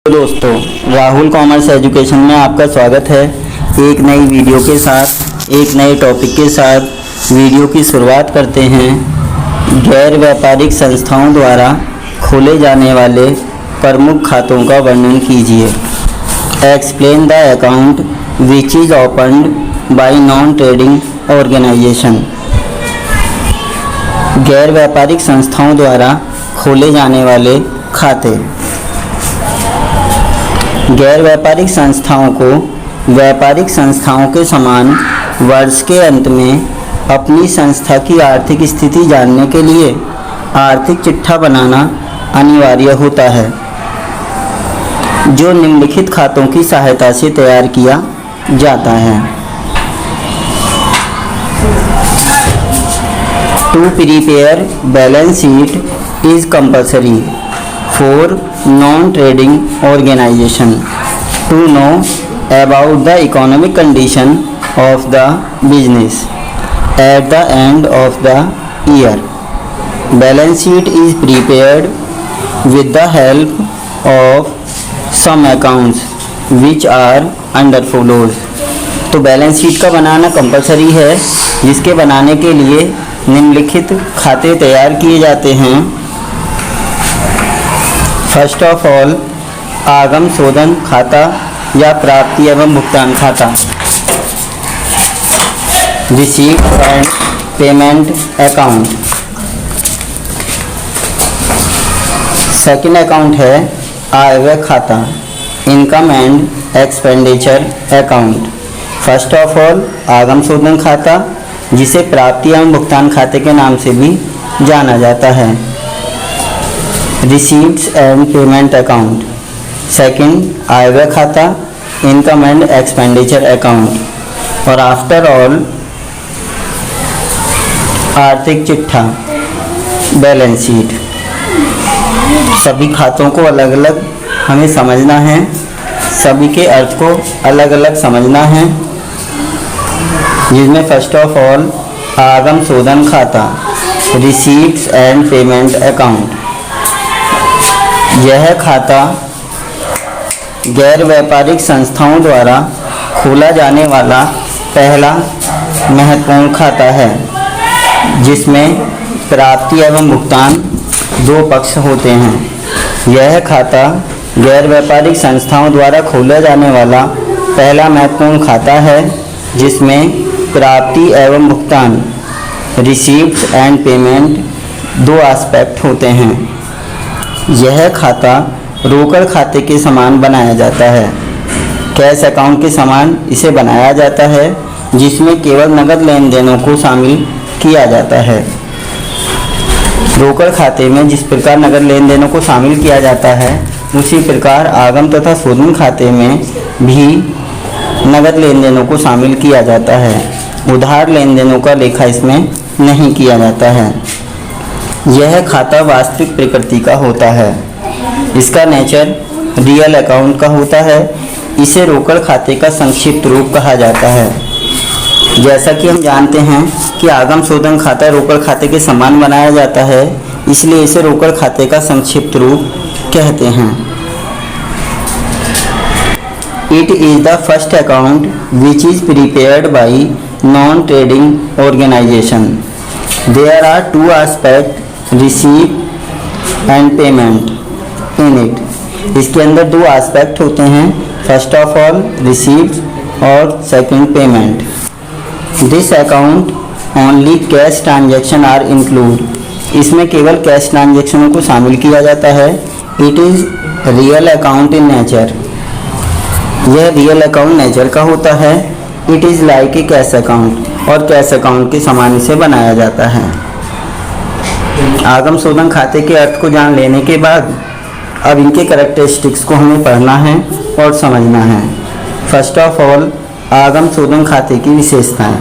तो दोस्तों, Rahul commerce education में आपका स्वागत है। एक नई वीडियो के साथ, एक नए टॉपिक के साथ वीडियो की शुरुआत करते हैं। गैर व्यापारिक संस्थाओं द्वारा खोले जाने वाले प्रमुख खातों का वर्णन कीजिए। Explain the account which is opened by non trading organization. गैर व्यापारिक संस्थाओं द्वारा खोले जाने वाले खाते। गैर व्यापारिक संस्थाओं को व्यापारिक संस्थाओं के समान वर्ष के अंत में अपनी संस्था की आर्थिक स्थिति जानने के लिए आर्थिक चिट्ठा बनाना अनिवार्य होता है, जो निम्नलिखित खातों की सहायता से तैयार किया जाता है। To prepare balance sheet is compulsory for non-trading organization to know about the economic condition of the business at the end of the year. Balance sheet is prepared with the help of some accounts which are under follows. तो balance sheet का बनाना compulsory है, जिसके बनाने के लिए निम्नलिखित खाते तैयार किए जाते हैं। फर्स्ट ऑफ ऑल, आगम शोधन खाता या प्राप्ति एवं भुगतान खाता। Receipt and payment account. Second account है आय व्यय खाता, income and expenditure account. First of all, आगम शोधन खाता, जिसे प्राप्ति एवं भुगतान खाते के नाम से भी जाना जाता है। Receipts and payment account. Second, आय व्यय खाता, इनकम एंड एक्सपेंडिचर अकाउंट। और आफ्टर ऑल, आर्थिक चिट्ठा, बैलेंस शीट। सभी खातों को अलग अलग हमें समझना है, सभी के अर्थ को अलग अलग समझना है, जिसमें फर्स्ट ऑफ ऑल आगम शोधन खाता, रिसीट्स एंड पेमेंट अकाउंट। यह खाता गैर व्यापारिक संस्थाओं द्वारा खोला जाने वाला पहला महत्वपूर्ण खाता है, जिसमें प्राप्ति एवं भुगतान दो पक्ष होते हैं। यह खाता गैर व्यापारिक संस्थाओं द्वारा खोला जाने वाला पहला महत्वपूर्ण खाता है, जिसमें प्राप्ति एवं भुगतान, रिसीप्ट्स एंड पेमेंट, दो एस्पेक्ट होते हैं। यह खाता रोकड़ खाते के समान बनाया जाता है। कैश अकाउंट के समान इसे बनाया जाता है, जिसमें केवल नकद लेन देनों को शामिल किया जाता है। रोकड़ खाते में जिस प्रकार नकद लेन देनों को शामिल किया जाता है, उसी प्रकार आगम तथा शोधन खाते में भी नकद लेन देनों को शामिल किया जाता है। उधार लेन देनों का लेखा इसमें नहीं किया जाता है। यह खाता वास्तविक प्रकृति का होता है। इसका नेचर रियल अकाउंट का होता है। इसे रोकड़ खाते का संक्षिप्त रूप कहा जाता है। जैसा कि हम जानते हैं कि आगम शोधन खाता रोकड़ खाते के समान बनाया जाता है, इसलिए इसे रोकड़ खाते का संक्षिप्त रूप कहते हैं। It is the first account which is prepared by non trading organization. There are two aspect, receipt and payment in it. इसके अंदर दो एस्पेक्ट होते हैं, फर्स्ट ऑफ ऑल रिसीट और second payment. This account only cash transaction are include. इसमें केवल cash ट्रांजैक्शनों को शामिल किया जाता है। It is real account in nature. यह रियल अकाउंट नेचर का होता है। It is like a cash account, और कैश अकाउंट के समान इसे बनाया जाता है। आगम शोधन खाते के अर्थ को जान लेने के बाद अब इनके कैरेक्टरिस्टिक्स को हमें पढ़ना है और समझना है। फर्स्ट ऑफ ऑल, आगम शोधन खाते की विशेषताएं।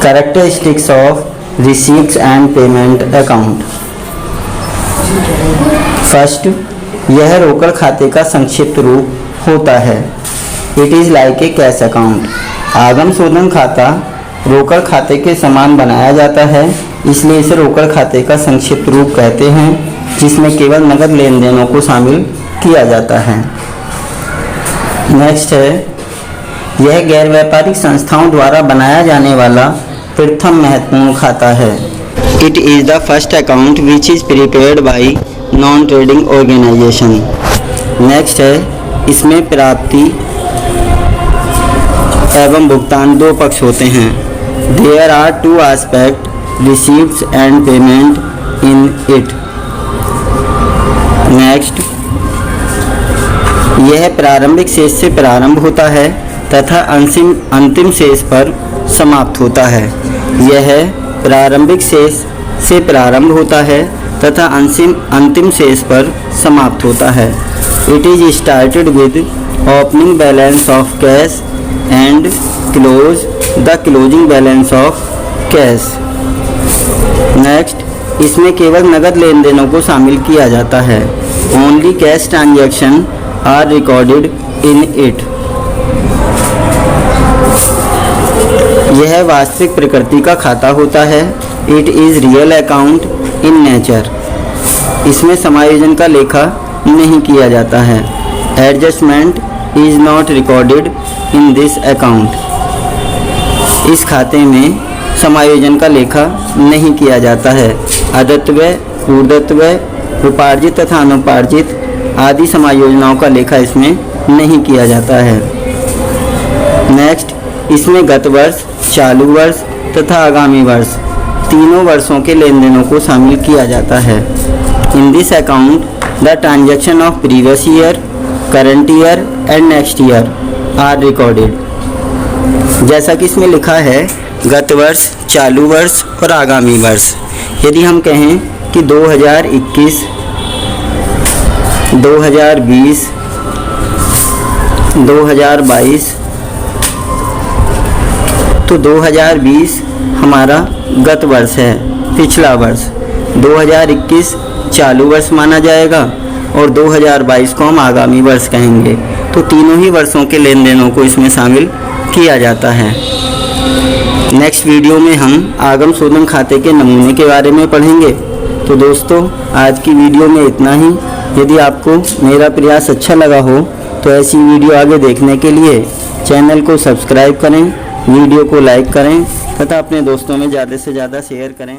Characteristics of receipts and payment account. First, यह रोकड़ खाते का संक्षिप्त रूप होता है। It is like a cash account. आगम शोधन खाता रोकड़ खाते के समान बनाया जाता है, इसलिए इसे रोकड़ खाते का संक्षिप्त रूप कहते हैं, जिसमें केवल नकद लेन देनों को शामिल किया जाता है। नेक्स्ट है, यह गैर व्यापारिक संस्थाओं द्वारा बनाया जाने वाला प्रथम महत्वपूर्ण खाता है। It is the first account which is prepared by non trading organization. Next है, इसमें प्राप्ति एवं भुगतान दो पक्ष होते हैं। There are two aspect, receipts and payment in it. Next, यह प्रारंभिक शेष से प्रारंभ होता है तथा अंतिम शेष पर समाप्त होता है। यह प्रारंभिक शेष से प्रारंभ होता है तथा अंतिम शेष पर समाप्त होता है। It is started with opening balance of cash and close the closing balance of cash. Next, इसमें केवल नगद लेन देनों को शामिल किया जाता है। Only cash transaction are recorded in it. यह वास्तविक प्रकृति का खाता होता है। It is real account in nature. इसमें समायोजन का लेखा नहीं किया जाता है। Adjustment is not recorded in this account. इस खाते में समायोजन का लेखा नहीं किया जाता है। अदत्त व्यय, पूर्दत्त व्यय, उपार्जित तथा अनुपार्जित आदि समायोजनाओं का लेखा इसमें नहीं किया जाता है। नेक्स्ट, इसमें गत वर्ष, चालू वर्ष तथा आगामी वर्ष तीनों वर्षों के लेन देनों को शामिल किया जाता है। In this account the transaction of previous year, current year and next year are recorded. जैसा कि इसमें लिखा है गत वर्ष, चालू वर्ष और आगामी वर्ष। यदि हम कहें कि 2021, 2020, 2022, तो 2020 हमारा गत वर्ष है, पिछला वर्ष। 2021 चालू वर्ष माना जाएगा और 2022 को हम आगामी वर्ष कहेंगे। तो तीनों ही वर्षों के लेन देनों को इसमें शामिल किया जाता है। नेक्स्ट वीडियो में हम आगम शोधन खाते के नमूने के बारे में पढ़ेंगे। तो दोस्तों, आज की वीडियो में इतना ही। यदि आपको मेरा प्रयास अच्छा लगा हो तो ऐसी वीडियो आगे देखने के लिए चैनल को सब्सक्राइब करें, वीडियो को लाइक करें तथा अपने दोस्तों में ज़्यादा से ज़्यादा शेयर करें।